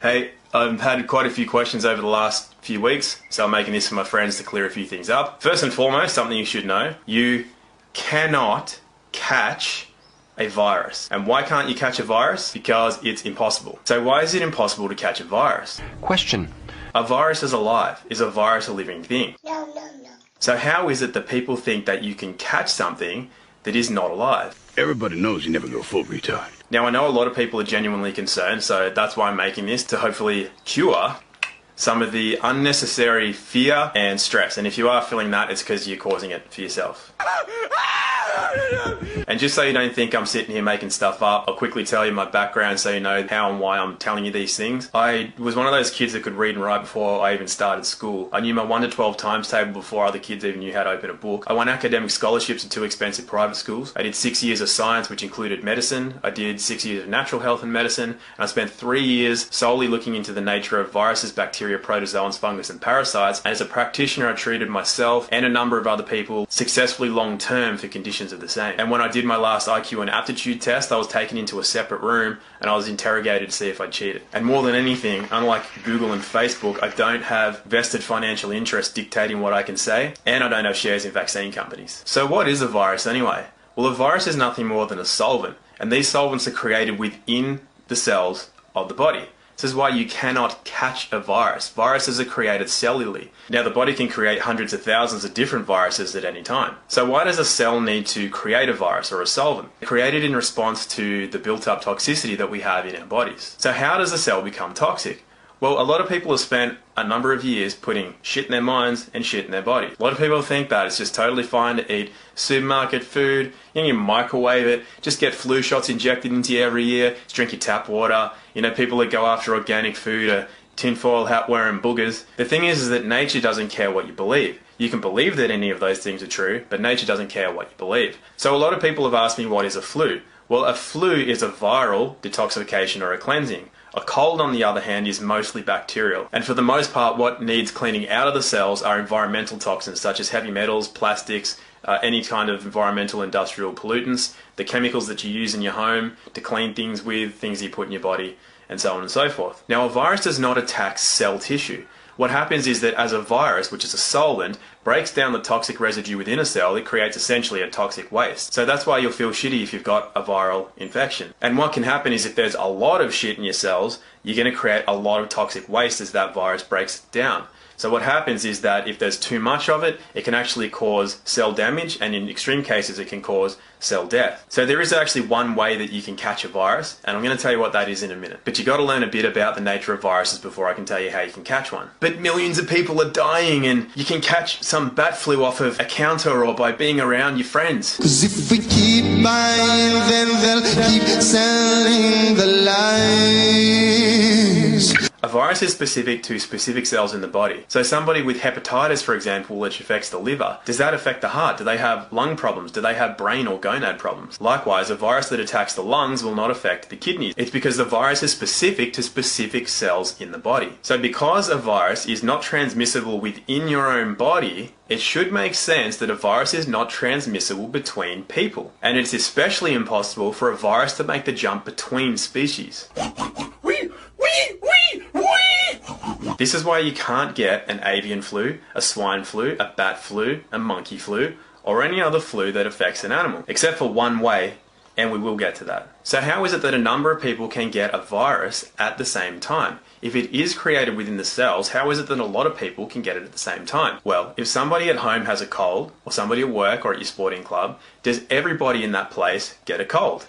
Hey, I've had quite a few questions over the last few weeks, so I'm making this for my friends to clear a few things up. First and foremost, something you should know, you cannot catch a virus. And why can't you catch a virus? Because it's impossible. So why is it impossible to catch a virus? Question. A virus is alive. Is a virus a living thing? No. So how is it that people think that you can catch something that is not alive? Everybody knows you never go full retard. Now, I know a lot of people are genuinely concerned, so that's why I'm making this, to hopefully cure some of the unnecessary fear and stress. And if you are feeling that, it's because you're causing it for yourself. And just so you don't think I'm sitting here making stuff up, I'll quickly tell you my background so you know how and why I'm telling you these things. I was one of those kids that could read and write before I even started school. I knew my 1 to 12 times table before other kids even knew how to open a book. I won academic scholarships at 2 expensive private schools. I did 6 years of science, which included medicine. I did 6 years of natural health and medicine. And I spent 3 years solely looking into the nature of viruses, bacteria, protozoans, fungus and parasites. And as a practitioner, I treated myself and a number of other people successfully long term for conditions of the same. And when I did my last IQ and aptitude test, I was taken into a separate room and I was interrogated to see if I cheated. And more than anything, unlike Google and Facebook, I don't have vested financial interest dictating what I can say, and I don't have shares in vaccine companies. So what is a virus anyway? Well, a virus is nothing more than a solvent, and these solvents are created within the cells of the body. This is why you cannot catch a virus. Viruses are created cellularly. Now, the body can create hundreds of thousands of different viruses at any time. So why does a cell need to create a virus or a solvent? Created in response to the built-up toxicity that we have in our bodies. So how does a cell become toxic? Well, a lot of people have spent a number of years putting shit in their minds and shit in their body. A lot of people think that it's just totally fine to eat supermarket food, you microwave it, just get flu shots injected into you every year, just drink your tap water. You know, people that go after organic food are tinfoil hat wearing boogers. The thing is that nature doesn't care what you believe. You can believe that any of those things are true, but nature doesn't care what you believe. So a lot of people have asked me, what is a flu? Well, a flu is a viral detoxification or a cleansing. A cold, on the other hand, is mostly bacterial. And for the most part, what needs cleaning out of the cells are environmental toxins such as heavy metals, plastics, any kind of environmental industrial pollutants, the chemicals that you use in your home to clean things with, things you put in your body, and so on and so forth. Now, a virus does not attack cell tissue. What happens is that as a virus, which is a solvent, breaks down the toxic residue within a cell, it creates essentially a toxic waste. So that's why you'll feel shitty if you've got a viral infection. And what can happen is if there's a lot of shit in your cells, you're going to create a lot of toxic waste as that virus breaks it down. So what happens is that if there's too much of it, it can actually cause cell damage, and in extreme cases it can cause cell death. So there is actually one way that you can catch a virus, and I'm going to tell you what that is in a minute. But you got to learn a bit about the nature of viruses before I can tell you how you can catch one. But millions of people are dying, and you can catch some bat flu off of a counter or by being around your friends. 'Cause if we keep buying, then they'll keep selling the lies. A virus is specific to specific cells in the body. So somebody with hepatitis, for example, which affects the liver, does that affect the heart? Do they have lung problems? Do they have brain or gonad problems? Likewise, a virus that attacks the lungs will not affect the kidneys. It's because the virus is specific to specific cells in the body. So because a virus is not transmissible within your own body, it should make sense that a virus is not transmissible between people. And it's especially impossible for a virus to make the jump between species. This is why you can't get an avian flu, a swine flu, a bat flu, a monkey flu, or any other flu that affects an animal, except for one way, and we will get to that. So how is it that a number of people can get a virus at the same time? If it is created within the cells, how is it that a lot of people can get it at the same time? Well, if somebody at home has a cold, or somebody at work or at your sporting club, does everybody in that place get a cold?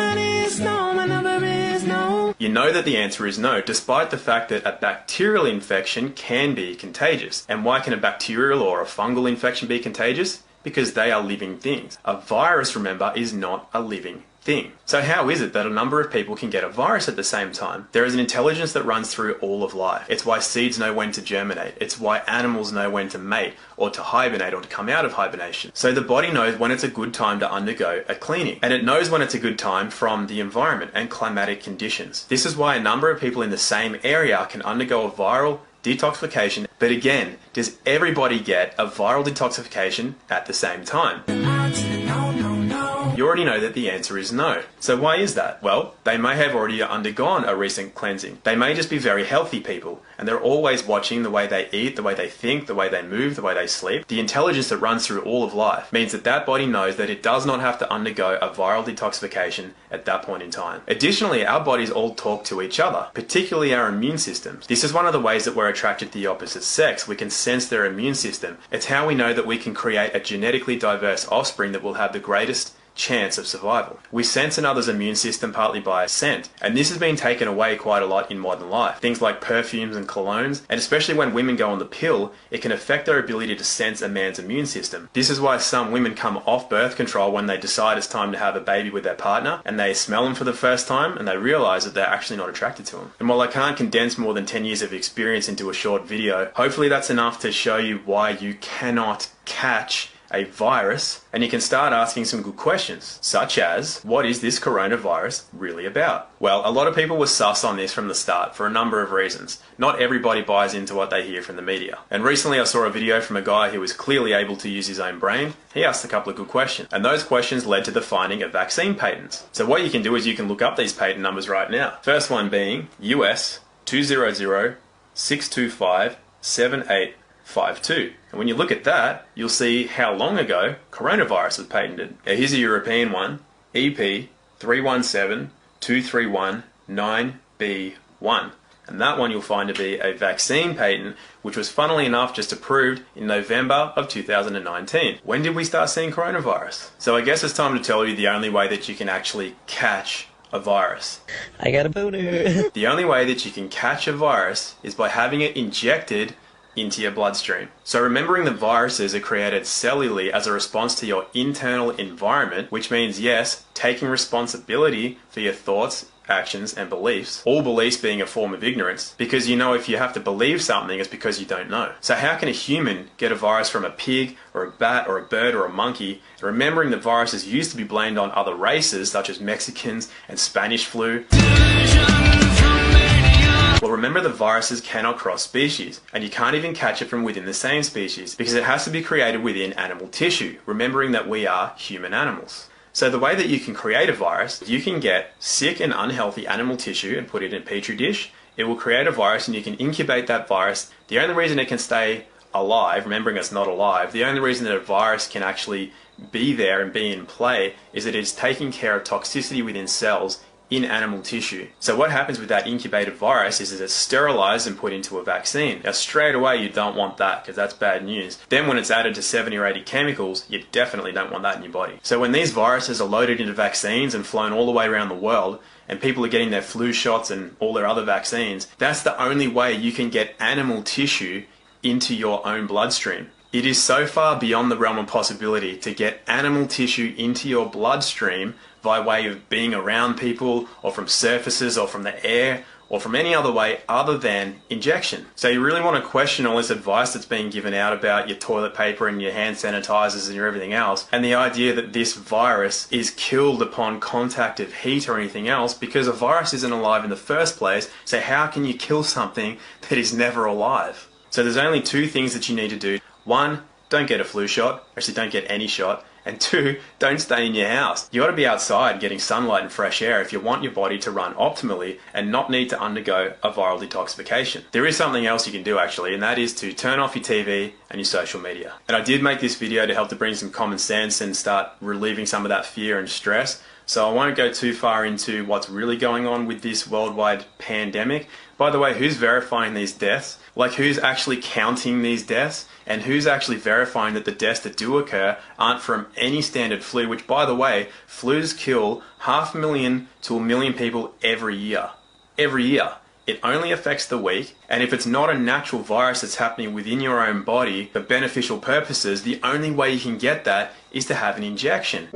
You know that the answer is no, despite the fact that a bacterial infection can be contagious. And why can a bacterial or a fungal infection be contagious? Because they are living things. A virus, remember, is not a living thing. So how is it that a number of people can get a virus at the same time? There is an intelligence that runs through all of life. It's why seeds know when to germinate. It's why animals know when to mate or to hibernate or to come out of hibernation. So the body knows when it's a good time to undergo a cleaning. And it knows when it's a good time from the environment and climatic conditions. This is why a number of people in the same area can undergo a viral detoxification. But again, does everybody get a viral detoxification at the same time? you already know that the answer is no. So why is that? Well, they may have already undergone a recent cleansing. They may just be very healthy people, and they're always watching the way they eat, the way they think, the way they move, the way they sleep. The intelligence that runs through all of life means that that body knows that it does not have to undergo a viral detoxification at that point in time. Additionally, our bodies all talk to each other, particularly our immune systems. This is one of the ways that we're attracted to the opposite sex. We can sense their immune system. It's how we know that we can create a genetically diverse offspring that will have the greatest chance of survival. We sense another's immune system partly by scent, and this has been taken away quite a lot in modern life. Things like perfumes and colognes, and especially when women go on the pill, it can affect their ability to sense a man's immune system. This is why some women come off birth control when they decide it's time to have a baby with their partner, and they smell them for the first time, and they realize that they're actually not attracted to them. And while I can't condense more than 10 years of experience into a short video, hopefully that's enough to show you why you cannot catch a virus, and you can start asking some good questions, such as, what is this coronavirus really about? Well, a lot of people were sus on this from the start for a number of reasons. Not everybody buys into what they hear from the media. And recently I saw a video from a guy who was clearly able to use his own brain. He asked a couple of good questions, and those questions led to the finding of vaccine patents. So what you can do is you can look up these patent numbers right now. First one being US 200-625-7852. And when you look at that, you'll see how long ago coronavirus was patented. Now here's a European one, EP 317231-9B1. And that one you'll find to be a vaccine patent, which was funnily enough just approved in November of 2019. When did we start seeing coronavirus? So I guess it's time to tell you the only way that you can actually catch a virus. I got a boner. The only way that you can catch a virus is by having it injected into your bloodstream. So remembering that viruses are created cellularly as a response to your internal environment, which means, yes, taking responsibility for your thoughts, actions, and beliefs, all beliefs being a form of ignorance, because you know if you have to believe something, it's because you don't know. So how can a human get a virus from a pig, or a bat, or a bird, or a monkey? And remembering that viruses used to be blamed on other races, such as Mexicans and Spanish flu. Well, remember that viruses cannot cross species, and you can't even catch it from within the same species, because it has to be created within animal tissue, remembering that we are human animals. So the way that you can create a virus, you can get sick and unhealthy animal tissue and put it in a petri dish. It will create a virus and you can incubate that virus. The only reason it can stay alive, remembering it's not alive, the only reason that a virus can actually be there and be in play is that it's taking care of toxicity within cells in animal tissue. So what happens with that incubated virus is that it's sterilized and put into a vaccine. Now straight away you don't want that, because that's bad news. Then when it's added to 70 or 80 chemicals, you definitely don't want that in your body. So when these viruses are loaded into vaccines and flown all the way around the world, and people are getting their flu shots and all their other vaccines, that's the only way you can get animal tissue into your own bloodstream. It is so far beyond the realm of possibility to get animal tissue into your bloodstream by way of being around people, or from surfaces, or from the air, or from any other way other than injection. So you really want to question all this advice that's being given out about your toilet paper and your hand sanitizers and your everything else, and the idea that this virus is killed upon contact of heat or anything else, because a virus isn't alive in the first place. So how can you kill something that is never alive? So there's only two things that you need to do. One, don't get a flu shot. Actually, don't get any shot. And two, don't stay in your house. You ought to be outside getting sunlight and fresh air if you want your body to run optimally and not need to undergo a viral detoxification. There is something else you can do actually, and that is to turn off your TV and your social media. And I did make this video to help to bring some common sense and start relieving some of that fear and stress. So I won't go too far into what's really going on with this worldwide pandemic. By the way, who's verifying these deaths? Like, who's actually counting these deaths? And who's actually verifying that the deaths that do occur aren't from any standard flu, which, by the way, flus kill 500,000 to 1 million people every year. Every year. It only affects the weak, and if it's not a natural virus that's happening within your own body for beneficial purposes, the only way you can get that is to have an injection.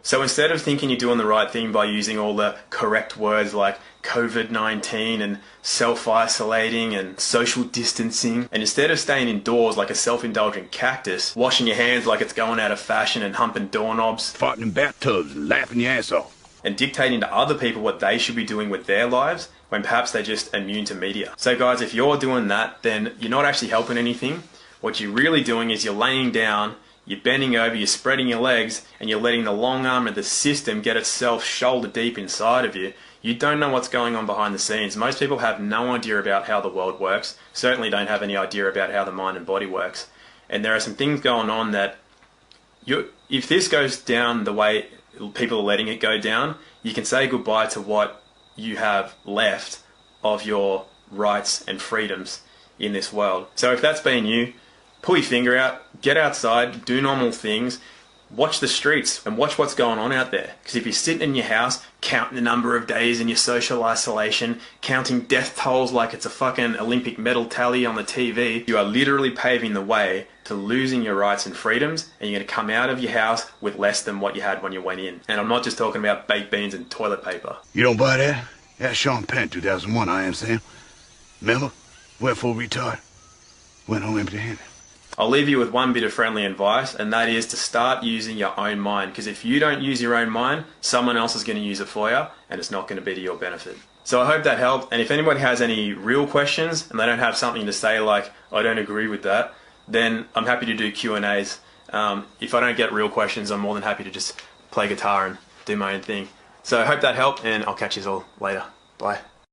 So instead of thinking you're doing the right thing by using all the correct words like COVID-19 and self-isolating and social distancing, and instead of staying indoors like a self-indulgent cactus, washing your hands like it's going out of fashion and humping doorknobs, Farting in bathtubs and laughing your ass off. and dictating to other people what they should be doing with their lives, when perhaps they're just immune to media. So guys, if you're doing that, then you're not actually helping anything. What you're really doing is you're laying down, you're bending over, you're spreading your legs, and you're letting the long arm of the system get itself shoulder deep inside of you. You don't know what's going on behind the scenes. Most people have no idea about how the world works, certainly don't have any idea about how the mind and body works. And there are some things going on that, if this goes down the way people are letting it go down, you can say goodbye to what you have left of your rights and freedoms in this world. So if that's been you, pull your finger out, get outside, do normal things, watch the streets and watch what's going on out there. Because if you're sitting in your house, counting the number of days in your social isolation, counting death tolls like it's a fucking Olympic medal tally on the TV, you are literally paving the way to losing your rights and freedoms, and you're going to come out of your house with less than what you had when you went in. And I'm not just talking about baked beans and toilet paper. You don't buy that? That's Sean Penn, 2001, I am Sam. Remember? Went full retard. Went home empty-handed. I'll leave you with one bit of friendly advice, and that is to start using your own mind. Because if you don't use your own mind, someone else is going to use it for you, and it's not going to be to your benefit. So I hope that helped, and if anybody has any real questions, and they don't have something to say like, I don't agree with that, then I'm happy to do Q&As. If I don't get real questions, I'm more than happy to just play guitar and do my own thing. So I hope that helped, and I'll catch you all later. Bye.